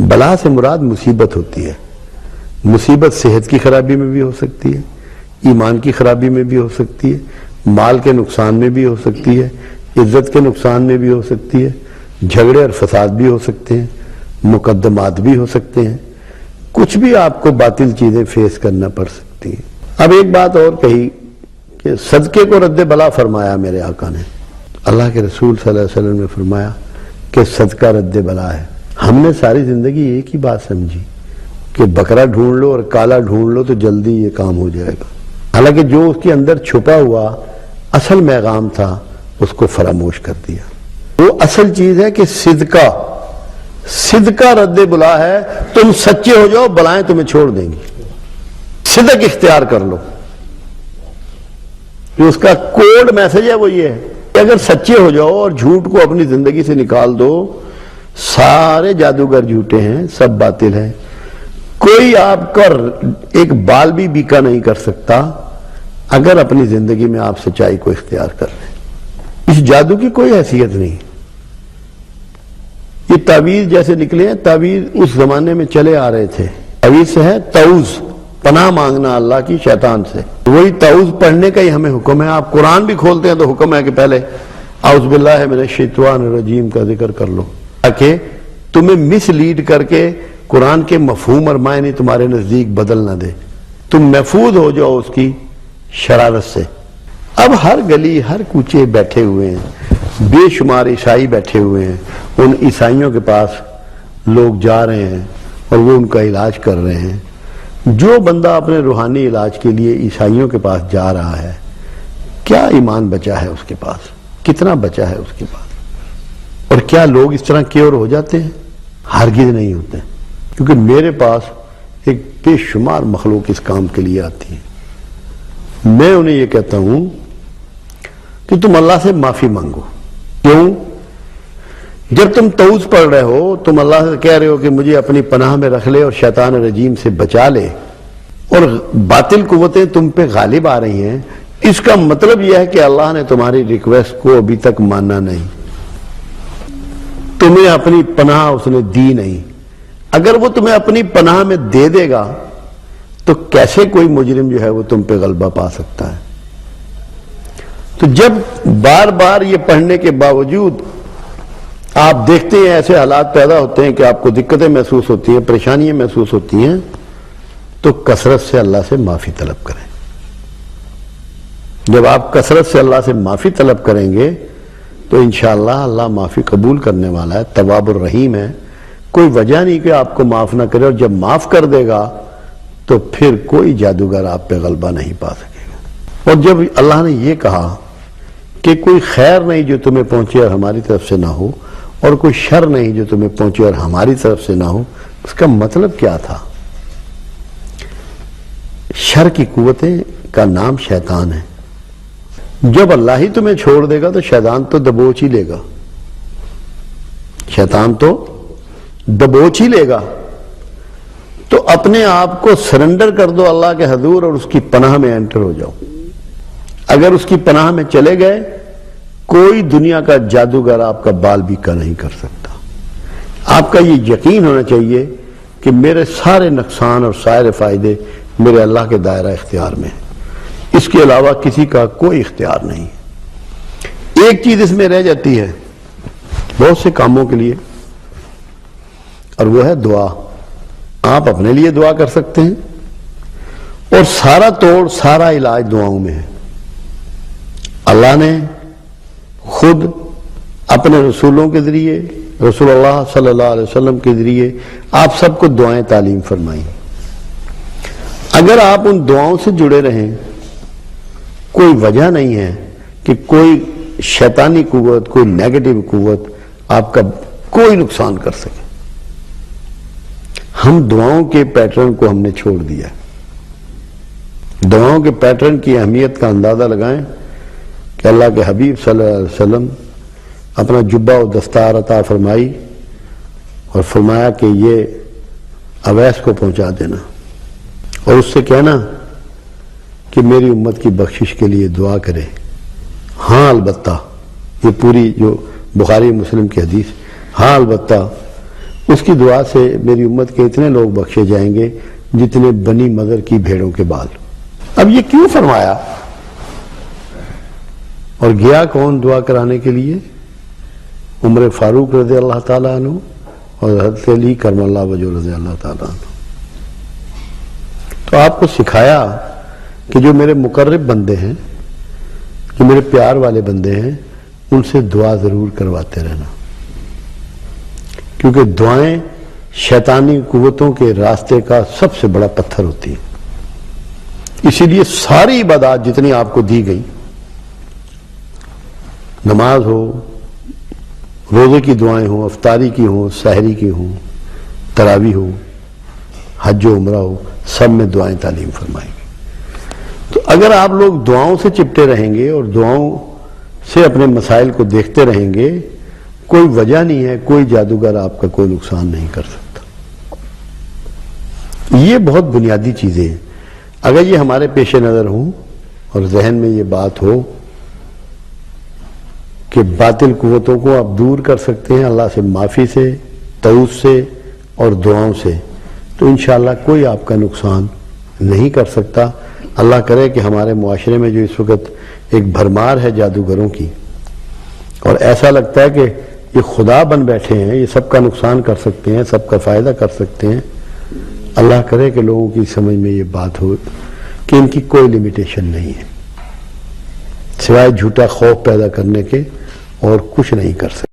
بلا سے مراد مصیبت ہوتی ہے. مصیبت صحت کی خرابی میں بھی ہو سکتی ہے، ایمان کی خرابی میں بھی ہو سکتی ہے، مال کے نقصان میں بھی ہو سکتی ہے، عزت کے نقصان میں بھی ہو سکتی ہے، جھگڑے اور فساد بھی ہو سکتے ہیں، مقدمات بھی ہو سکتے ہیں، کچھ بھی آپ کو باطل چیزیں فیس کرنا پڑ سکتی ہیں. اب ایک بات اور کہی کہ صدقے کو رد بلا فرمایا میرے آقا نے. اللہ کے رسول صلی اللہ علیہ وسلم نے فرمایا کہ صدقہ رد بلا ہے. ہم نے ساری زندگی ایک ہی بات سمجھی کہ بکرا ڈھونڈ لو اور کالا ڈھونڈ لو تو جلدی یہ کام ہو جائے گا، حالانکہ جو اس کے اندر چھپا ہوا اصل پیغام تھا اس کو فراموش کر دیا. وہ اصل چیز ہے کہ صدقہ رد بلا ہے. تم سچے ہو جاؤ، بلائیں تمہیں چھوڑ دیں گی. صدق اختیار کر لو. جو اس کا کوڈ میسج ہے وہ یہ ہے کہ اگر سچے ہو جاؤ اور جھوٹ کو اپنی زندگی سے نکال دو، سارے جادوگر جھوٹے ہیں، سب باطل ہیں. کوئی آپ کا ایک بال بھی بیکا نہیں کر سکتا اگر اپنی زندگی میں آپ سچائی کو اختیار کر لیں. اس جادو کی کوئی حیثیت نہیں. یہ تعویذ جیسے نکلے ہیں، تعویذ اس زمانے میں چلے آ رہے تھے. تعویذ سے ہے تعوذ، پناہ مانگنا اللہ کی شیطان سے. وہی تعوذ پڑھنے کا ہی ہمیں حکم ہے. آپ قرآن بھی کھولتے ہیں تو حکم ہے کہ پہلے اعوذ باللہ من الشیطان الرجیم کا ذکر کر لو، تاکہ تمہیں مس لیڈ کر کے قرآن کے مفہوم اور معنی تمہارے نزدیک بدل نہ دے. تم محفوظ ہو جاؤ اس کی شرارت سے. اب ہر گلی ہر کوچے بیٹھے ہوئے ہیں، بے شمار عیسائی بیٹھے ہوئے ہیں. ان عیسائیوں کے پاس لوگ جا رہے ہیں اور وہ ان کا علاج کر رہے ہیں. جو بندہ اپنے روحانی علاج کے لیے عیسائیوں کے پاس جا رہا ہے، کیا ایمان بچا ہے اس کے پاس؟ کتنا بچا ہے اس کے پاس؟ اور کیا لوگ اس طرح کیور ہو جاتے ہیں؟ ہرگز نہیں ہوتے. کیونکہ میرے پاس ایک بے شمار مخلوق اس کام کے لیے آتی ہے. میں انہیں یہ کہتا ہوں کہ تم اللہ سے معافی مانگو. کیوں؟ جب تم تعوذ پڑھ رہے ہو تم اللہ سے کہہ رہے ہو کہ مجھے اپنی پناہ میں رکھ لے اور شیطان رجیم سے بچا لے، اور باطل قوتیں تم پہ غالب آ رہی ہیں. اس کا مطلب یہ ہے کہ اللہ نے تمہاری ریکویسٹ کو ابھی تک مانا نہیں، تمہیں اپنی پناہ اس نے دی نہیں. اگر وہ تمہیں اپنی پناہ میں دے دے گا تو کیسے کوئی مجرم جو ہے وہ تم پہ غلبہ پا سکتا ہے؟ تو جب بار بار یہ پڑھنے کے باوجود آپ دیکھتے ہیں ایسے حالات پیدا ہوتے ہیں کہ آپ کو دقتیں محسوس ہوتی ہیں، پریشانیاں محسوس ہوتی ہیں، تو کثرت سے اللہ سے معافی طلب کریں. جب آپ کثرت سے اللہ سے معافی طلب کریں گے تو انشاءاللہ اللہ معافی قبول کرنے والا ہے، تواب الرحیم ہے. کوئی وجہ نہیں کہ آپ کو معاف نہ کرے، اور جب معاف کر دے گا تو پھر کوئی جادوگر آپ پہ غلبہ نہیں پا سکے گا. اور جب اللہ نے یہ کہا کہ کوئی خیر نہیں جو تمہیں پہنچے اور ہماری طرف سے نہ ہو، اور کوئی شر نہیں جو تمہیں پہنچے اور ہماری طرف سے نہ ہو، اس کا مطلب کیا تھا؟ شر کی قوتیں کا نام شیطان ہے. جب اللہ ہی تمہیں چھوڑ دے گا تو شیطان تو دبوچ ہی لے گا. شیطان تو دبوچ ہی لے گا. تو اپنے آپ کو سرنڈر کر دو اللہ کے حضور اور اس کی پناہ میں انٹر ہو جاؤ. اگر اس کی پناہ میں چلے گئے کوئی دنیا کا جادوگر آپ کا بال بیکا نہیں کر سکتا. آپ کا یہ یقین ہونا چاہیے کہ میرے سارے نقصان اور سارے فائدے میرے اللہ کے دائرہ اختیار میں ہیں، اس کے علاوہ کسی کا کوئی اختیار نہیں. ایک چیز اس میں رہ جاتی ہے بہت سے کاموں کے لیے، اور وہ ہے دعا. آپ اپنے لیے دعا کر سکتے ہیں، اور سارا توڑ سارا علاج دعاؤں میں ہے. اللہ نے خود اپنے رسولوں کے ذریعے، رسول اللہ صلی اللہ علیہ وسلم کے ذریعے آپ سب کو دعائیں تعلیم فرمائی. اگر آپ ان دعاؤں سے جڑے رہیں، کوئی وجہ نہیں ہے کہ کوئی شیطانی قوت، کوئی نیگیٹو قوت آپ کا کوئی نقصان کر سکے. ہم دعاؤں کے پیٹرن کو ہم نے چھوڑ دیا. دعاؤں کے پیٹرن کی اہمیت کا اندازہ لگائیں کہ اللہ کے حبیب صلی اللہ علیہ وسلم اپنا جبہ و دستار عطا فرمائی اور فرمایا کہ یہ اویس کو پہنچا دینا اور اس سے کہنا کہ میری امت کی بخشش کے لیے دعا کرے. ہاں البتہ، یہ پوری جو بخاری مسلم کی حدیث، ہاں البتہ اس کی دعا سے میری امت کے اتنے لوگ بخشے جائیں گے جتنے بنی مدر کی بھیڑوں کے بال. اب یہ کیوں فرمایا اور گیا کون دعا کرانے کے لیے؟ عمر فاروق رضی اللہ تعالیٰ عنہ اور حضرت علی کرم اللہ وجہ رضی اللہ تعالیٰ عنہ. تو آپ کو سکھایا کہ جو میرے مقرب بندے ہیں، جو میرے پیار والے بندے ہیں، ان سے دعا ضرور کرواتے رہنا، کیونکہ دعائیں شیطانی قوتوں کے راستے کا سب سے بڑا پتھر ہوتی ہیں. اسی لیے ساری عبادات جتنی آپ کو دی گئی، نماز ہو، روزے کی دعائیں ہوں، افطاری کی ہوں، سحری کی ہوں، تراویح ہو، حج و عمرہ ہو، سب میں دعائیں تعلیم فرمائیں گے. تو اگر آپ لوگ دعاؤں سے چپٹے رہیں گے اور دعاؤں سے اپنے مسائل کو دیکھتے رہیں گے، کوئی وجہ نہیں ہے، کوئی جادوگر آپ کا کوئی نقصان نہیں کر سکتا. یہ بہت بنیادی چیزیں ہیں. اگر یہ ہمارے پیش نظر ہوں اور ذہن میں یہ بات ہو کہ باطل قوتوں کو آپ دور کر سکتے ہیں اللہ سے معافی سے، توبہ سے اور دعاؤں سے، تو انشاءاللہ کوئی آپ کا نقصان نہیں کر سکتا. اللہ کرے کہ ہمارے معاشرے میں جو اس وقت ایک بھرمار ہے جادوگروں کی، اور ایسا لگتا ہے کہ یہ خدا بن بیٹھے ہیں، یہ سب کا نقصان کر سکتے ہیں، سب کا فائدہ کر سکتے ہیں، اللہ کرے کہ لوگوں کی سمجھ میں یہ بات ہو کہ ان کی کوئی لمیٹیشن نہیں ہے، سوائے جھوٹا خوف پیدا کرنے کے اور کچھ نہیں کر سکتے.